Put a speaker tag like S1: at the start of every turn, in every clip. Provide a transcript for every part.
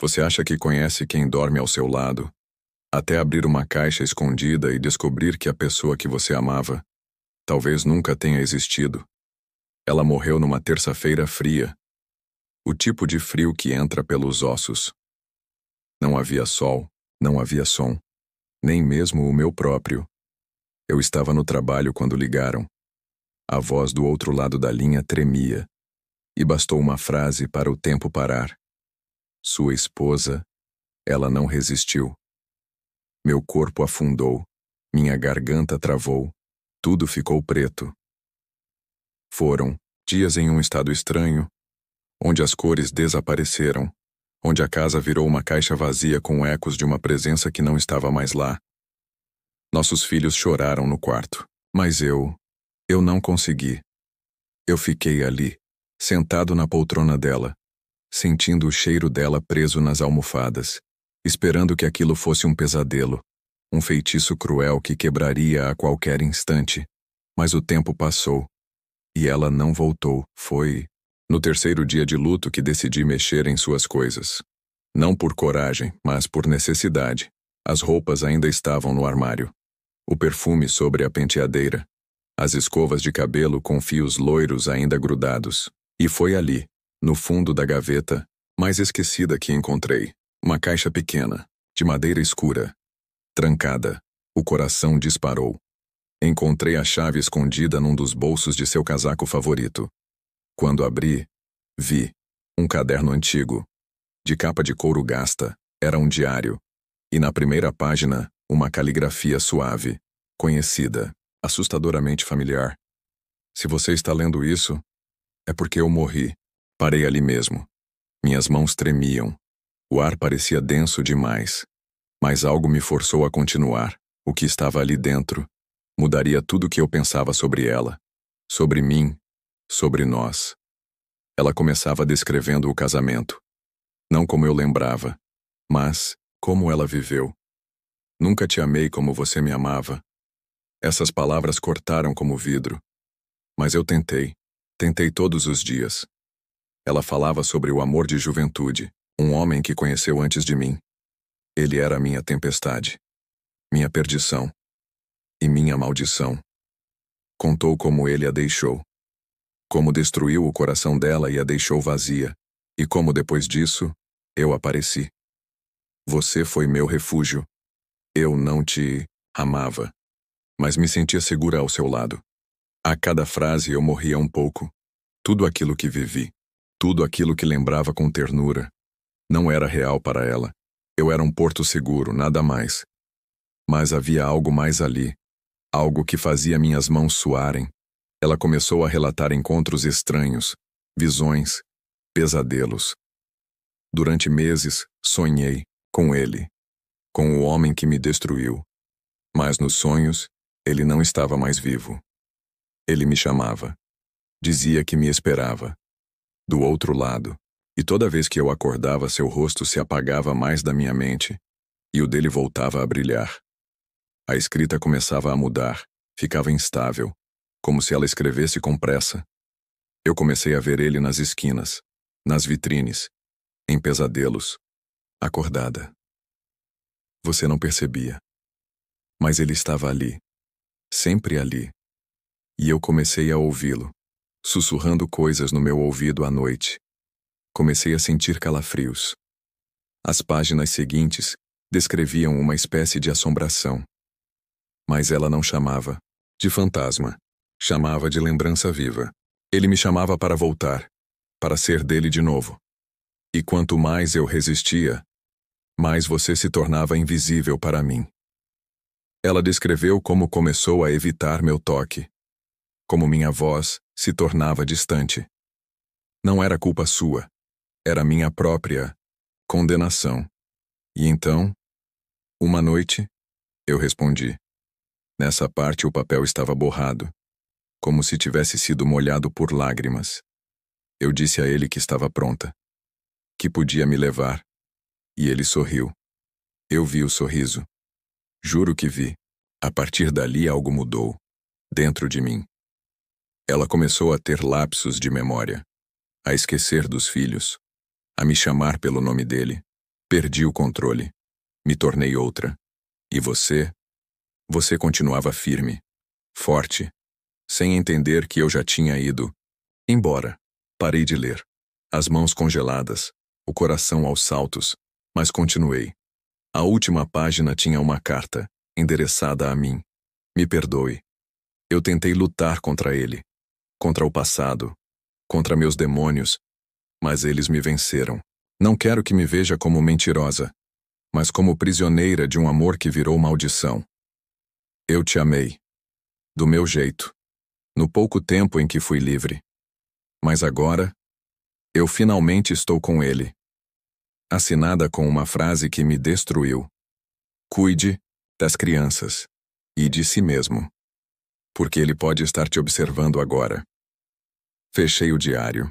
S1: Você acha que conhece quem dorme ao seu lado, até abrir uma caixa escondida e descobrir que a pessoa que você amava talvez nunca tenha existido. Ela morreu numa terça-feira fria, o tipo de frio que entra pelos ossos. Não havia sol, não havia som, nem mesmo o meu próprio. Eu estava no trabalho quando ligaram. A voz do outro lado da linha tremia, e bastou uma frase para o tempo parar. Sua esposa, ela não resistiu. Meu corpo afundou, minha garganta travou, tudo ficou preto. Foram dias em um estado estranho, onde as cores desapareceram, onde a casa virou uma caixa vazia com ecos de uma presença que não estava mais lá. Nossos filhos choraram no quarto, mas eu não consegui. Eu fiquei ali, sentado na poltrona dela, sentindo o cheiro dela preso nas almofadas, esperando que aquilo fosse um pesadelo, um feitiço cruel que quebraria a qualquer instante. Mas o tempo passou, e ela não voltou. Foi no terceiro dia de luto que decidi mexer em suas coisas. Não por coragem, mas por necessidade. As roupas ainda estavam no armário. O perfume sobre a penteadeira. As escovas de cabelo com fios loiros ainda grudados. E foi ali, no fundo da gaveta, mais esquecida que encontrei, uma caixa pequena, de madeira escura. Trancada, o coração disparou. Encontrei a chave escondida num dos bolsos de seu casaco favorito. Quando abri, vi um caderno antigo, de capa de couro gasta, era um diário, e na primeira página, uma caligrafia suave, conhecida, assustadoramente familiar. Se você está lendo isso, é porque eu morri. Parei ali mesmo. Minhas mãos tremiam. O ar parecia denso demais. Mas algo me forçou a continuar. O que estava ali dentro mudaria tudo o que eu pensava sobre ela, sobre mim, sobre nós. Ela começava descrevendo o casamento. Não como eu lembrava, mas como ela viveu. Nunca te amei como você me amava. Essas palavras cortaram como vidro. Mas eu tentei todos os dias. Ela falava sobre o amor de juventude, um homem que conheceu antes de mim. Ele era minha tempestade, minha perdição e minha maldição. Contou como ele a deixou, como destruiu o coração dela e a deixou vazia, e como depois disso, eu apareci. Você foi meu refúgio. Eu não te amava, mas me sentia segura ao seu lado. A cada frase eu morria um pouco. Tudo aquilo que vivi, tudo aquilo que lembrava com ternura, não era real para ela. Eu era um porto seguro, nada mais. Mas havia algo mais ali, algo que fazia minhas mãos suarem. Ela começou a relatar encontros estranhos, visões, pesadelos. Durante meses, sonhei com ele, com o homem que me destruiu. Mas nos sonhos, ele não estava mais vivo. Ele me chamava. Dizia que me esperava. Do outro lado. E toda vez que eu acordava, seu rosto se apagava mais da minha mente, e o dele voltava a brilhar. A escrita começava a mudar, ficava instável, como se ela escrevesse com pressa. Eu comecei a ver ele nas esquinas, nas vitrines, em pesadelos, acordada. Você não percebia. Mas ele estava ali, sempre ali. E eu comecei a ouvi-lo, sussurrando coisas no meu ouvido à noite. Comecei a sentir calafrios. As páginas seguintes descreviam uma espécie de assombração. Mas ela não chamava de fantasma, chamava de lembrança viva. Ele me chamava para voltar, para ser dele de novo. E quanto mais eu resistia, mais você se tornava invisível para mim. Ela descreveu como começou a evitar meu toque, como minha voz se tornava distante. Não era culpa sua, era minha própria condenação. E então, uma noite, eu respondi. Nessa parte o papel estava borrado, como se tivesse sido molhado por lágrimas. Eu disse a ele que estava pronta, que podia me levar, e ele sorriu. Eu vi o sorriso. Juro que vi. A partir dali algo mudou, dentro de mim. Ela começou a ter lapsos de memória, a esquecer dos filhos, a me chamar pelo nome dele. Perdi o controle. Me tornei outra. E você? Você continuava firme, forte, sem entender que eu já tinha ido embora. Parei de ler. As mãos congeladas, o coração aos saltos, mas continuei. A última página tinha uma carta, endereçada a mim. Me perdoe. Eu tentei lutar contra ele, contra o passado, contra meus demônios, mas eles me venceram. Não quero que me veja como mentirosa, mas como prisioneira de um amor que virou maldição. Eu te amei. Do meu jeito. No pouco tempo em que fui livre. Mas agora, eu finalmente estou com ele. Assinada com uma frase que me destruiu. Cuide das crianças e de si mesmo. Porque ele pode estar te observando agora. Fechei o diário.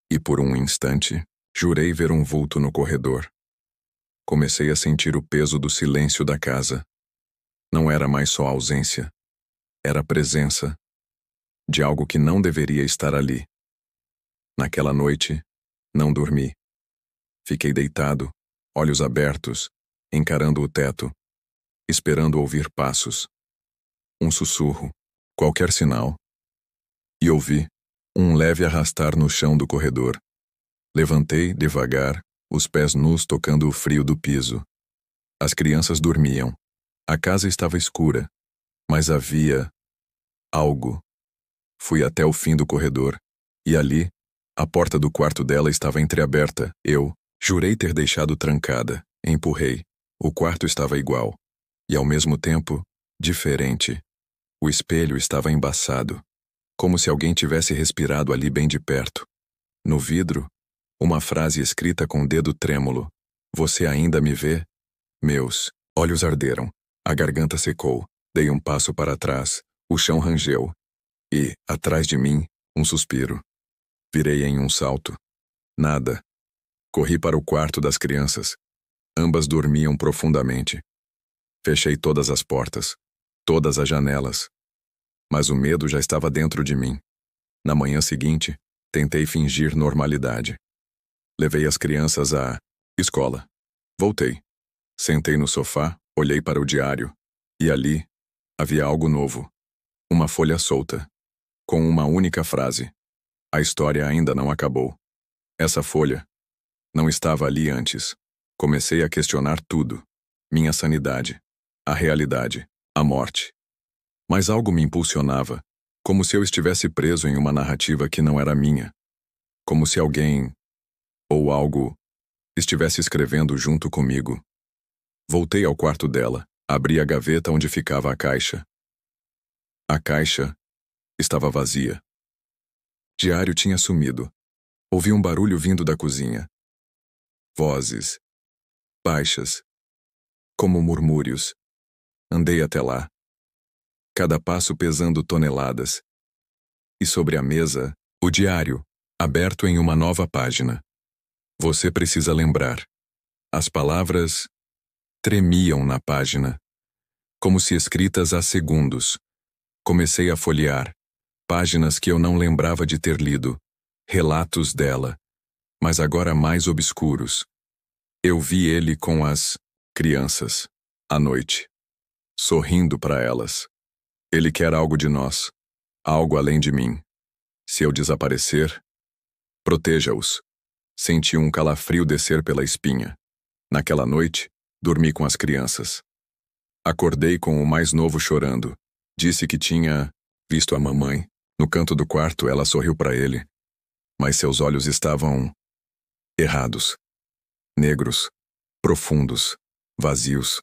S1: E por um instante, jurei ver um vulto no corredor. Comecei a sentir o peso do silêncio da casa. Não era mais só ausência. Era a presença de algo que não deveria estar ali. Naquela noite, não dormi. Fiquei deitado, olhos abertos, encarando o teto, esperando ouvir passos. Um sussurro, qualquer sinal. E ouvi um leve arrastar no chão do corredor. Levantei devagar, os pés nus tocando o frio do piso. As crianças dormiam. A casa estava escura, mas havia algo. Fui até o fim do corredor, e ali, a porta do quarto dela estava entreaberta. Eu jurei ter deixado trancada. Empurrei. O quarto estava igual. E ao mesmo tempo, diferente. O espelho estava embaçado, como se alguém tivesse respirado ali bem de perto. No vidro, uma frase escrita com o dedo trêmulo. Você ainda me vê? Meus olhos arderam. A garganta secou. Dei um passo para trás. O chão rangeu. E, atrás de mim, um suspiro. Virei em um salto. Nada. Corri para o quarto das crianças. Ambas dormiam profundamente. Fechei todas as portas, todas as janelas. Mas o medo já estava dentro de mim. Na manhã seguinte, tentei fingir normalidade. Levei as crianças à escola. Voltei. Sentei no sofá, olhei para o diário. E ali, havia algo novo. Uma folha solta. Com uma única frase. A história ainda não acabou. Essa folha não estava ali antes. Comecei a questionar tudo. Minha sanidade. A realidade. A morte. Mas algo me impulsionava, como se eu estivesse preso em uma narrativa que não era minha. Como se alguém, ou algo, estivesse escrevendo junto comigo. Voltei ao quarto dela, abri a gaveta onde ficava a caixa. A caixa estava vazia. Diário tinha sumido. Ouvi um barulho vindo da cozinha. Vozes. Baixas. Como murmúrios. Andei até lá. Cada passo pesando toneladas. E sobre a mesa, o diário, aberto em uma nova página. Você precisa lembrar. As palavras tremiam na página, como se escritas há segundos. Comecei a folhear. Páginas que eu não lembrava de ter lido. Relatos dela, mas agora mais obscuros. Eu vi ele com as crianças, à noite, sorrindo para elas. Ele quer algo de nós, algo além de mim. Se eu desaparecer, proteja-os. Senti um calafrio descer pela espinha. Naquela noite, dormi com as crianças. Acordei com o mais novo chorando. Disse que tinha visto a mamãe. No canto do quarto, ela sorriu para ele. Mas seus olhos estavam errados. Negros, profundos, vazios.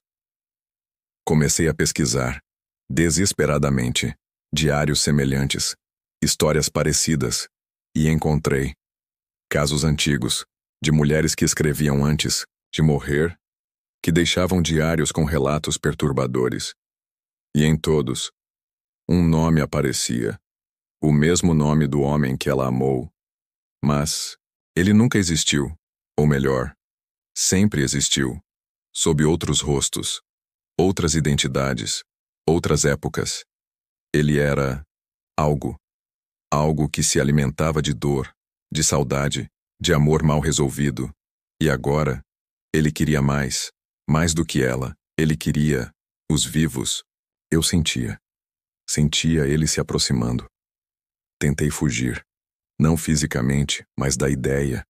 S1: Comecei a pesquisar, desesperadamente, diários semelhantes, histórias parecidas, e encontrei casos antigos, de mulheres que escreviam antes de morrer, que deixavam diários com relatos perturbadores. E em todos, um nome aparecia, o mesmo nome do homem que ela amou. Mas ele nunca existiu, ou melhor, sempre existiu, sob outros rostos, outras identidades, outras épocas. Ele era algo, algo que se alimentava de dor, de saudade, de amor mal resolvido, e agora Ele queria mais. Mais do que ela. Ele queria os vivos. Eu sentia. Sentia ele se aproximando. Tentei fugir. Não fisicamente, mas da ideia.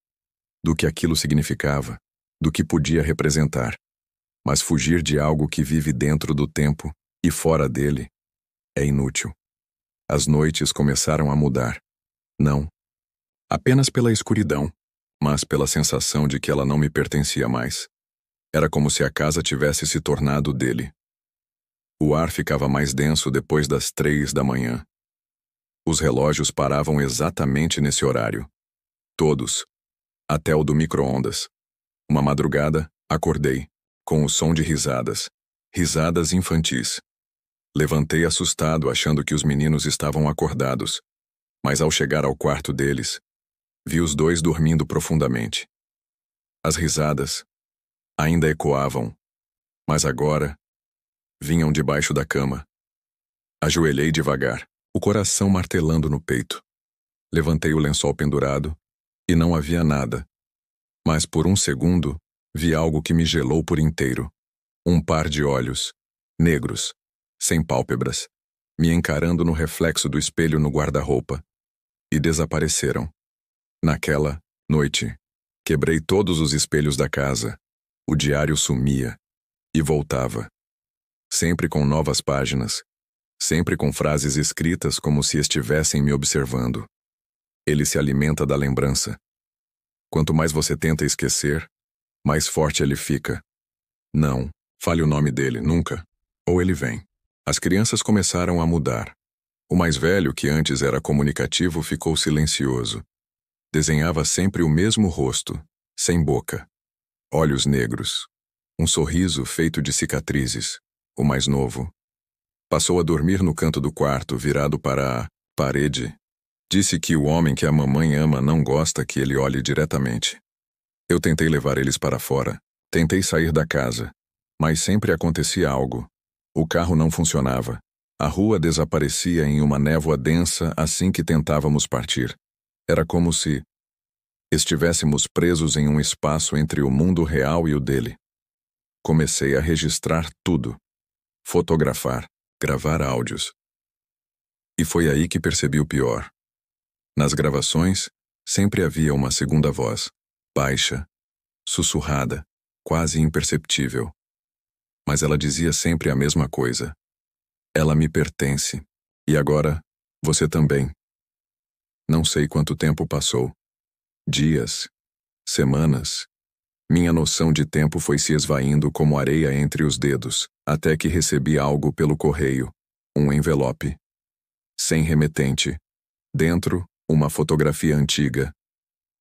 S1: Do que aquilo significava. Do que podia representar. Mas fugir de algo que vive dentro do tempo e fora dele é inútil. As noites começaram a mudar. Não apenas pela escuridão, mas pela sensação de que ela não me pertencia mais. Era como se a casa tivesse se tornado dele. O ar ficava mais denso depois das 3 da manhã. Os relógios paravam exatamente nesse horário. Todos. Até o do micro-ondas. Uma madrugada, acordei, com o som de risadas. Risadas infantis. Levantei assustado, achando que os meninos estavam acordados. Mas ao chegar ao quarto deles, vi os dois dormindo profundamente. As risadas ainda ecoavam, mas agora vinham debaixo da cama. Ajoelhei devagar, o coração martelando no peito. Levantei o lençol pendurado e não havia nada. Mas por um segundo, vi algo que me gelou por inteiro. Um par de olhos, negros, sem pálpebras, me encarando no reflexo do espelho no guarda-roupa. E desapareceram. Naquela noite, quebrei todos os espelhos da casa. O diário sumia e voltava. Sempre com novas páginas, sempre com frases escritas como se estivessem me observando. Ele se alimenta da lembrança. Quanto mais você tenta esquecer, mais forte ele fica. Não, fale o nome dele, nunca. Ou ele vem. As crianças começaram a mudar. O mais velho, que antes era comunicativo, ficou silencioso. Desenhava sempre o mesmo rosto, sem boca. Olhos negros. Um sorriso feito de cicatrizes. O mais novo passou a dormir no canto do quarto, virado para a parede. Disse que o homem que a mamãe ama não gosta que ele olhe diretamente. Eu tentei levar eles para fora. Tentei sair da casa. Mas sempre acontecia algo. O carro não funcionava. A rua desaparecia em uma névoa densa assim que tentávamos partir. Era como se estivéssemos presos em um espaço entre o mundo real e o dele. Comecei a registrar tudo. Fotografar, gravar áudios. E foi aí que percebi o pior. Nas gravações, sempre havia uma segunda voz, baixa, sussurrada, quase imperceptível. Mas ela dizia sempre a mesma coisa. Ela me pertence. E agora, você também. Não sei quanto tempo passou. Dias, semanas. Minha noção de tempo foi se esvaindo como areia entre os dedos, até que recebi algo pelo correio, um envelope. Sem remetente. Dentro, uma fotografia antiga.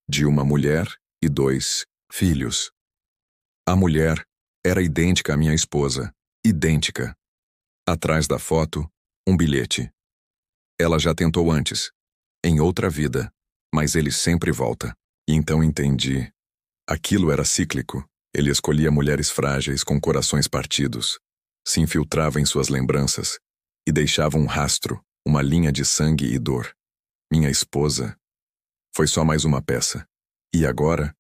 S1: De uma mulher e 2 filhos. A mulher era idêntica à minha esposa. Idêntica. Atrás da foto, um bilhete. Ela já tentou antes, em outra vida, mas ele sempre volta. E então entendi. Aquilo era cíclico. Ele escolhia mulheres frágeis com corações partidos, se infiltrava em suas lembranças e deixava um rastro, uma linha de sangue e dor. Minha esposa foi só mais uma peça. E agora,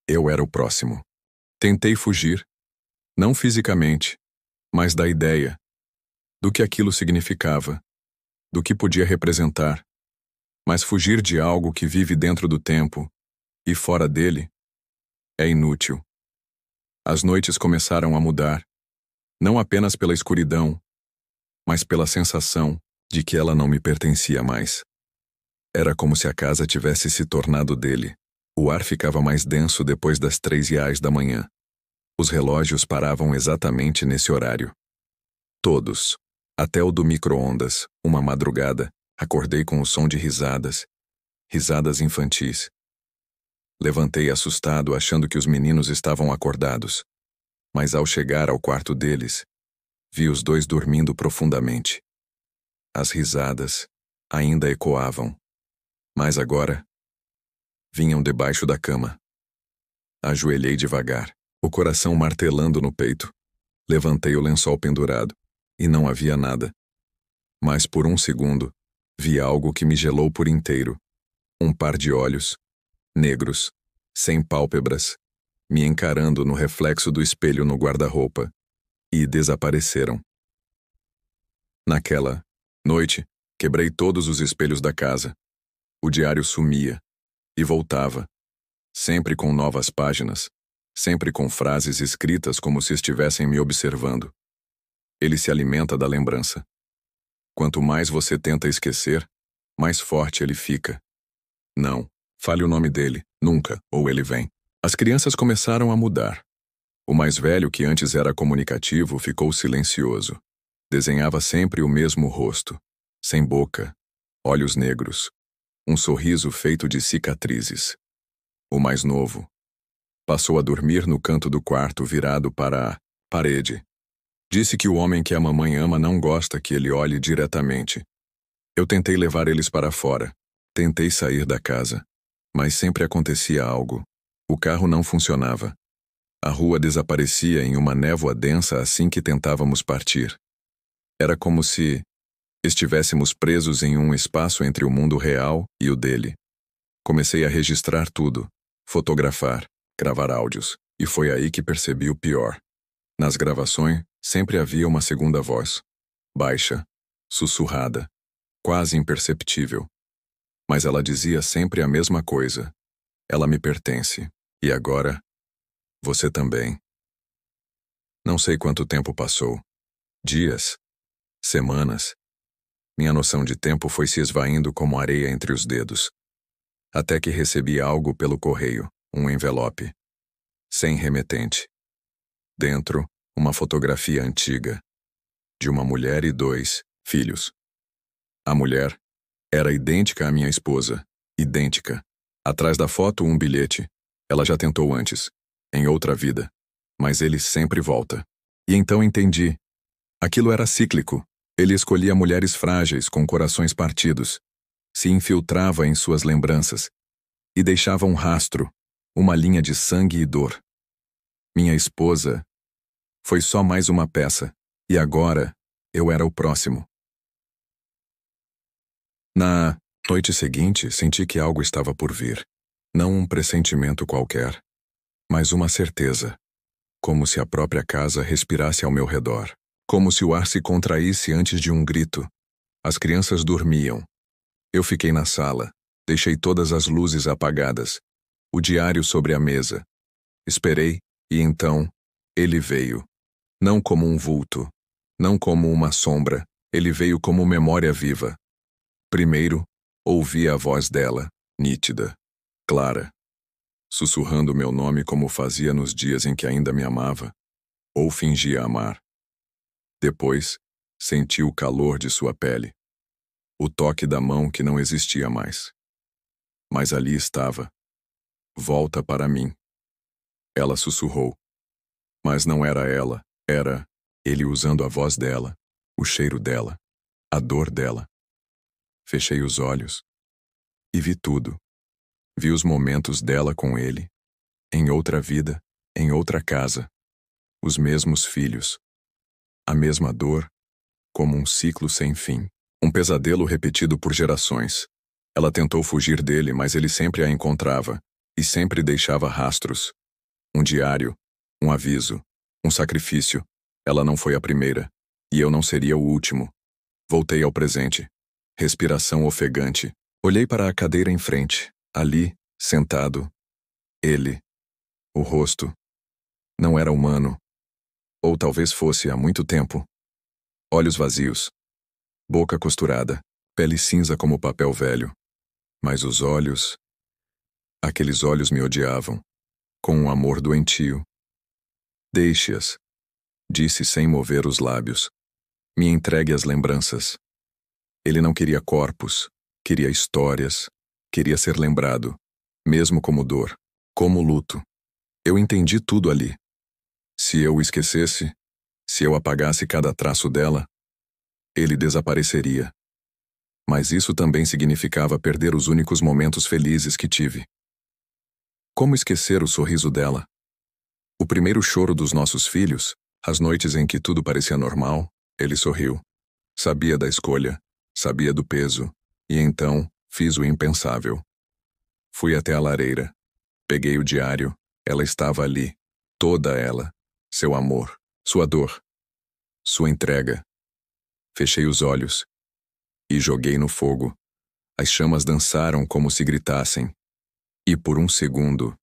S1: eu era o próximo. Tentei fugir, não fisicamente, mas da ideia, do que aquilo significava, do que podia representar, mas fugir de algo que vive dentro do tempo e fora dele é inútil. As noites começaram a mudar, não apenas pela escuridão, mas pela sensação de que ela não me pertencia mais. Era como se a casa tivesse se tornado dele. O ar ficava mais denso depois das 3 da manhã. Os relógios paravam exatamente nesse horário. Todos. Até o do micro-ondas, uma madrugada, acordei com o som de risadas. Risadas infantis. Levantei assustado, achando que os meninos estavam acordados. Mas ao chegar ao quarto deles, vi os dois dormindo profundamente. As risadas ainda ecoavam. Mas agora, vinham debaixo da cama. Ajoelhei devagar, o coração martelando no peito. Levantei o lençol pendurado. E não havia nada. Mas por um segundo, vi algo que me gelou por inteiro. Um par de olhos, negros, sem pálpebras, me encarando no reflexo do espelho no guarda-roupa, e desapareceram. Naquela noite, quebrei todos os espelhos da casa. O diário sumia e voltava, sempre com novas páginas, sempre com frases escritas como se estivessem me observando. Ele se alimenta da lembrança. Quanto mais você tenta esquecer, mais forte ele fica. Não, fale o nome dele, nunca, ou ele vem. As crianças começaram a mudar. O mais velho, que antes era comunicativo, ficou silencioso. Desenhava sempre o mesmo rosto, sem boca, olhos negros, um sorriso feito de cicatrizes. O mais novo passou a dormir no canto do quarto virado para a parede. Disse que o homem que a mamãe ama não gosta que ele olhe diretamente. Eu tentei levar eles para fora. Tentei sair da casa. Mas sempre acontecia algo. O carro não funcionava. A rua desaparecia em uma névoa densa assim que tentávamos partir. Era como se estivéssemos presos em um espaço entre o mundo real e o dele. Comecei a registrar tudo, fotografar, gravar áudios, e foi aí que percebi o pior. Nas gravações, sempre havia uma segunda voz, baixa, sussurrada, quase imperceptível. Mas ela dizia sempre a mesma coisa. Ela me pertence. E agora, você também. Não sei quanto tempo passou. Dias, semanas. Minha noção de tempo foi se esvaindo como areia entre os dedos. Até que recebi algo pelo correio, um envelope. Sem remetente. Dentro, uma fotografia antiga. De uma mulher e 2 filhos. A mulher era idêntica à minha esposa. Idêntica. Atrás da foto, um bilhete. Ela já tentou antes, em outra vida. Mas ele sempre volta. E então entendi. Aquilo era cíclico. Ele escolhia mulheres frágeis, com corações partidos. Se infiltrava em suas lembranças. E deixava um rastro, uma linha de sangue e dor. Minha esposa foi só mais uma peça. E agora, eu era o próximo. Na noite seguinte, senti que algo estava por vir. Não um pressentimento qualquer, mas uma certeza. Como se a própria casa respirasse ao meu redor. Como se o ar se contraísse antes de um grito. As crianças dormiam. Eu fiquei na sala. Deixei todas as luzes apagadas. O diário sobre a mesa. Esperei, e então, ele veio. Não como um vulto. Não como uma sombra. Ele veio como memória viva. Primeiro, ouvi a voz dela, nítida, clara, sussurrando meu nome como fazia nos dias em que ainda me amava, ou fingia amar. Depois, senti o calor de sua pele, o toque da mão que não existia mais. Mas ali estava. Volta para mim. Ela sussurrou. Mas não era ela, era ele usando a voz dela, o cheiro dela, a dor dela. Fechei os olhos e vi tudo. Vi os momentos dela com ele, em outra vida, em outra casa, os mesmos filhos, a mesma dor, como um ciclo sem fim, um pesadelo repetido por gerações. Ela tentou fugir dele, mas ele sempre a encontrava, e sempre deixava rastros. Um diário, um aviso, um sacrifício. Ela não foi a primeira, e eu não seria o último. Voltei ao presente. Respiração ofegante. Olhei para a cadeira em frente. Ali, sentado. Ele. O rosto. Não era humano. Ou talvez fosse há muito tempo. Olhos vazios. Boca costurada. Pele cinza como papel velho. Mas os olhos... Aqueles olhos me odiavam. Com um amor doentio. Deixe-as. Disse sem mover os lábios. Me entregue as lembranças. Ele não queria corpos. Queria histórias. Queria ser lembrado. Mesmo como dor. Como luto. Eu entendi tudo ali. Se eu o esquecesse, se eu apagasse cada traço dela, ele desapareceria. Mas isso também significava perder os únicos momentos felizes que tive. Como esquecer o sorriso dela? O primeiro choro dos nossos filhos, as noites em que tudo parecia normal, ele sorriu. Sabia da escolha, sabia do peso, e então fiz o impensável. Fui até a lareira, peguei o diário Ela estava ali, toda ela, seu amor, sua dor, sua entrega. Fechei os olhos e joguei no fogo. As chamas dançaram como se gritassem. E por um segundo,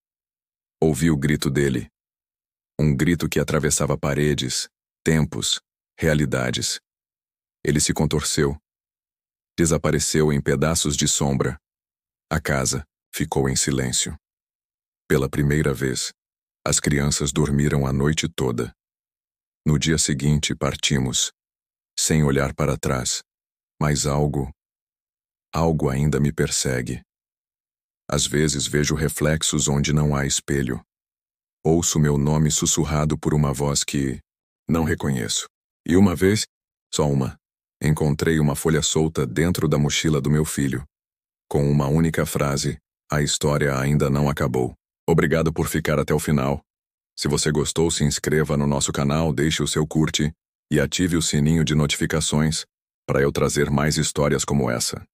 S1: ouvi o grito dele. Um grito que atravessava paredes, tempos, realidades. Ele se contorceu. Desapareceu em pedaços de sombra. A casa ficou em silêncio. Pela primeira vez, as crianças dormiram a noite toda. No dia seguinte, partimos, sem olhar para trás. Mas algo ainda me persegue. Às vezes vejo reflexos onde não há espelho. Ouço meu nome sussurrado por uma voz que não reconheço. E uma vez, só uma, encontrei uma folha solta dentro da mochila do meu filho. Com uma única frase, a história ainda não acabou. Obrigado por ficar até o final. Se você gostou, se inscreva no nosso canal, deixe o seu curte e ative o sininho de notificações para eu trazer mais histórias como essa.